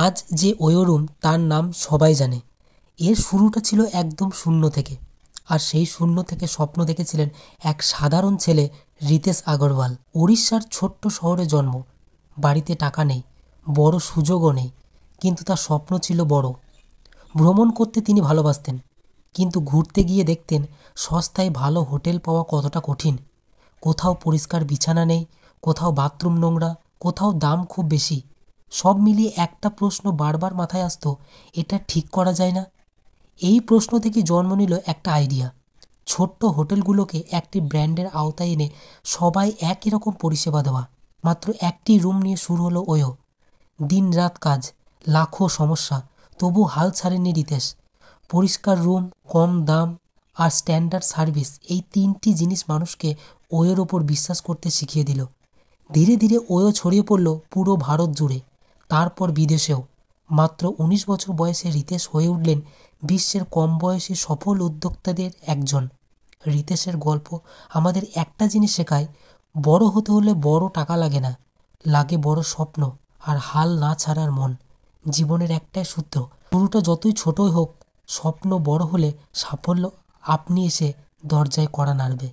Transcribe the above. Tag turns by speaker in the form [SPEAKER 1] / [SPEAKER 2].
[SPEAKER 1] আজ যে ওয়ো রুম তার নাম সবাই জানে। এর শুরুটা ছিল একদম শূন্য থেকে, আর সেই শূন্য থেকে স্বপ্ন দেখেছিলেন এক সাধারণ ছেলে রিতেশ আগরওয়াল। উড়িষ্যার ছোট্ট শহরে জন্ম, বাড়িতে টাকা নেই, বড় সুযোগও নেই, কিন্তু তার স্বপ্ন ছিল বড়। ভ্রমণ করতে তিনি ভালোবাসতেন, কিন্তু ঘুরতে গিয়ে দেখতেন সস্তায় ভালো হোটেল পাওয়া কতটা কঠিন। কোথাও পরিষ্কার বিছানা নেই, কোথাও বাথরুম নোংরা, কোথাও দাম খুব বেশি। সব মিলিয়ে একটা প্রশ্ন বারবার মাথায় আসতো, এটা ঠিক করা যায় না? এই প্রশ্ন থেকে জন্ম নিল একটা আইডিয়া, ছোট্ট হোটেলগুলোকে একটি ব্র্যান্ডের আওতায় এনে সবাই একই রকম পরিষেবা দেওয়া। মাত্র একটি রুম নিয়ে শুরু হলো ওয়ো। দিন রাত কাজ, লাখো সমস্যা, তবু হাল ছাড়েনি রিতেশ। পরিষ্কার রুম, কম দাম আর স্ট্যান্ডার্ড সার্ভিস, এই তিনটি জিনিস মানুষকে ওয়োর ওপর বিশ্বাস করতে শিখিয়ে দিল। ধীরে ধীরে ওয়ো ছড়িয়ে পড়ল পুরো ভারত জুড়ে, তারপর বিদেশেও। মাত্র ১৯ বছর বয়সে রিতেশ হয়ে উঠলেন বিশ্বের কম বয়সী সফল উদ্যোক্তাদের একজন। রিতেশের গল্প আমাদের একটা জিনিস শেখায়, বড় হতে হলে বড় টাকা লাগে না, লাগে বড় স্বপ্ন আর হাল না ছাড়ার মন। জীবনের একটাই সূত্র, শুরুটা যতই ছোটই হোক, স্বপ্ন বড় হলে সাফল্য আপনি এসে দরজায় কড়া নাড়বে।